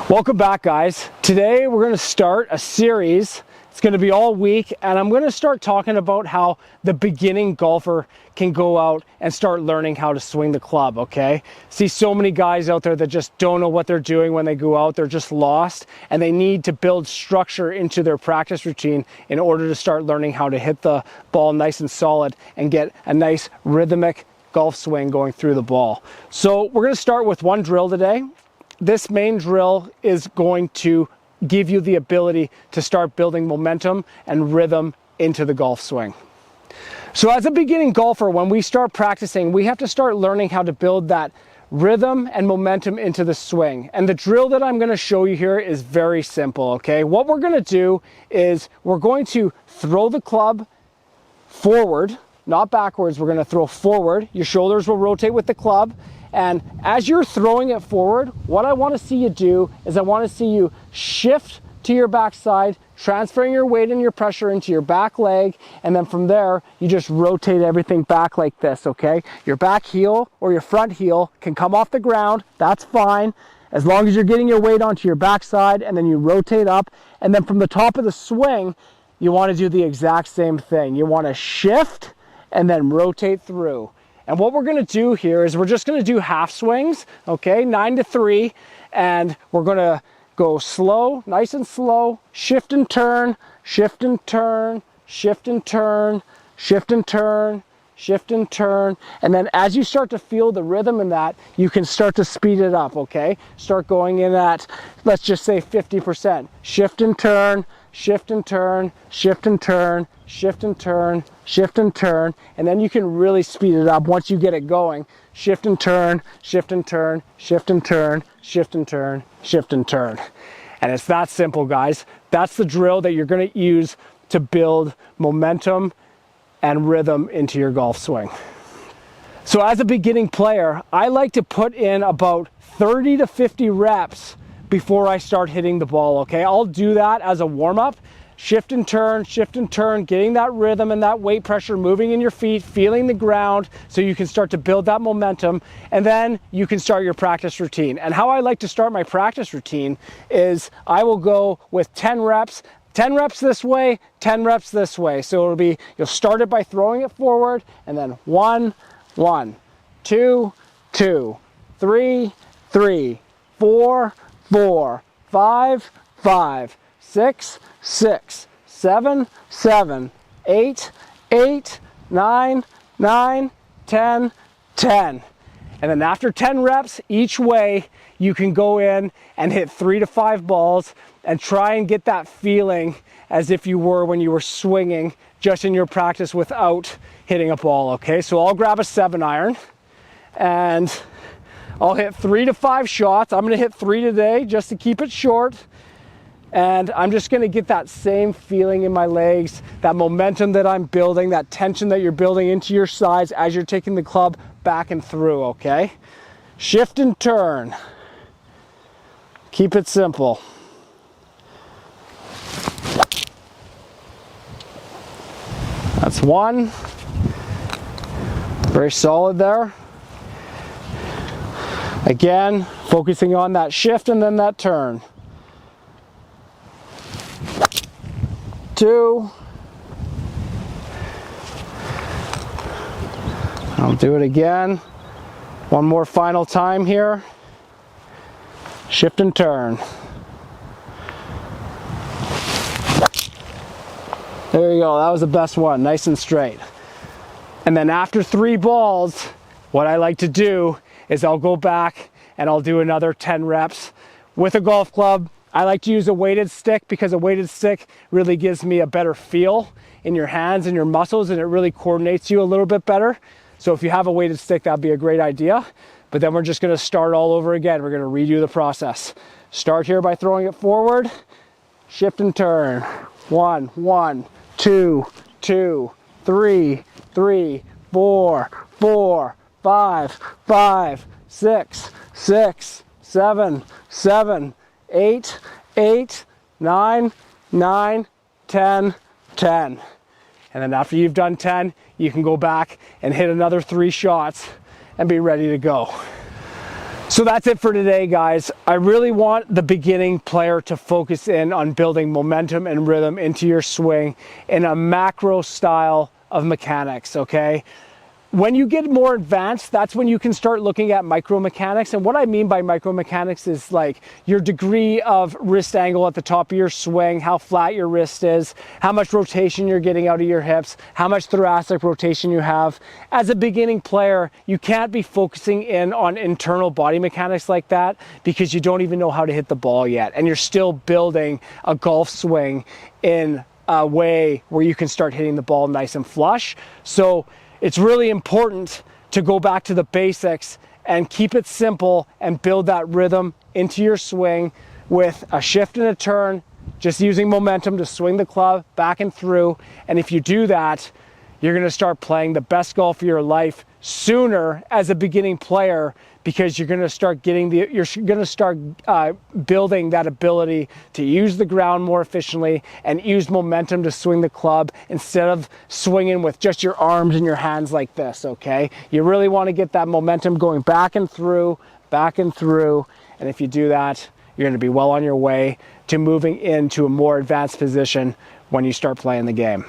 Welcome back, guys. Today we're going to start a series. It's going to be all week, and I'm going to start talking about how the beginning golfer can go out and start learning how to swing the club, okay? See so many guys out there that just don't know what they're doing when they go out. They're just lost, and they need to build structure into their practice routine in order to start learning how to hit the ball nice and solid and get a nice rhythmic golf swing going through the ball. So we're going to start with one drill today. This main drill is going to give you the ability to start building momentum and rhythm into the golf swing. So as a beginning golfer, when we start practicing, we have to start learning how to build that rhythm and momentum into the swing. And the drill that I'm going to show you here is very simple, okay? What we're going to do is we're going to throw the club forward, not backwards. We're going to throw forward. Your shoulders will rotate with the club. And as you're throwing it forward, what I want to see you do is I want to see you shift to your backside, transferring your weight and your pressure into your back leg, and then from there, you just rotate everything back like this, okay? Your back heel or your front heel can come off the ground, that's fine, as long as you're getting your weight onto your backside, and then you rotate up, and then from the top of the swing, you want to do the exact same thing. You want to shift and then rotate through. And what we're going to do here is we're just going to do half swings, okay, 9 to 3, and we're going to go slow, nice and slow, shift and turn, shift and turn, shift and turn, shift and turn, shift and turn, and then as you start to feel the rhythm in that, you can start to speed it up, okay? Start going in at, let's just say 50%. Shift and turn, shift and turn, shift and turn, shift and turn, shift and turn, and then you can really speed it up once you get it going. Shift and turn, shift and turn, shift and turn, shift and turn, shift and turn. And it's that simple, guys. That's the drill that you're going to use to build momentum and rhythm into your golf swing. So as a beginning player, I like to put in about 30 to 50 reps before I start hitting the ball, okay? I'll do that as a warm-up. Shift and turn, getting that rhythm and that weight pressure moving in your feet, feeling the ground so you can start to build that momentum, and then you can start your practice routine. And how I like to start my practice routine is I will go with 10 reps, 10 reps this way, 10 reps this way. So it'll be, you'll start it by throwing it forward, and then 1, 1, 2, 2, 3, 3, 4, 4, 5, 5, 6, 6, 7, 7, 8, 8, 9, 9, 10, 10. And then after 10 reps each way, you can go in and hit 3 to 5 balls and try and get that feeling as if you were when you were swinging just in your practice without hitting a ball, okay? So I'll grab a 7-iron and I'll hit 3 to 5 shots. I'm gonna hit 3 today just to keep it short. And I'm just gonna get that same feeling in my legs, that momentum that I'm building, that tension that you're building into your sides as you're taking the club back and through, okay? Shift and turn. Keep it simple. That's one. Very solid there. Again, focusing on that shift and then that turn. 2. I'll do it again. One more final time here. Shift and turn. There you go, that was the best one, nice and straight. And then after 3 balls, what I like to do is I'll go back and I'll do another 10 reps with a golf club. I like to use a weighted stick because a weighted stick really gives me a better feel in your hands and your muscles, and it really coordinates you a little bit better. So if you have a weighted stick, that'd be a great idea. But then we're just gonna start all over again. We're gonna redo the process. Start here by throwing it forward, shift and turn. 1, 1, 2, 2, 3, 3, 4, 4, 5, 5, 6, 6, 7, 7, 8, 8, 9, 9, 10, 10. And then after you've done 10, you can go back and hit another 3 shots and be ready to go. So that's it for today, guys. I really want the beginning player to focus in on building momentum and rhythm into your swing in a macro style of mechanics, okay? When you get more advanced, that's when you can start looking at micro mechanics. And what I mean by micro mechanics is like your degree of wrist angle at the top of your swing, how flat your wrist is, how much rotation you're getting out of your hips, how much thoracic rotation you have. As a beginning player, you can't be focusing in on internal body mechanics like that because you don't even know how to hit the ball yet. And you're still building a golf swing in a way where you can start hitting the ball nice and flush. So it's really important to go back to the basics and keep it simple and build that rhythm into your swing with a shift and a turn, just using momentum to swing the club back and through. And if you do that, you're going to start playing the best golf of your life sooner as a beginning player, because you're going to start getting building that ability to use the ground more efficiently and use momentum to swing the club instead of swinging with just your arms and your hands like this, okay? You really want to get that momentum going back and through, and if you do that, you're going to be well on your way to moving into a more advanced position when you start playing the game.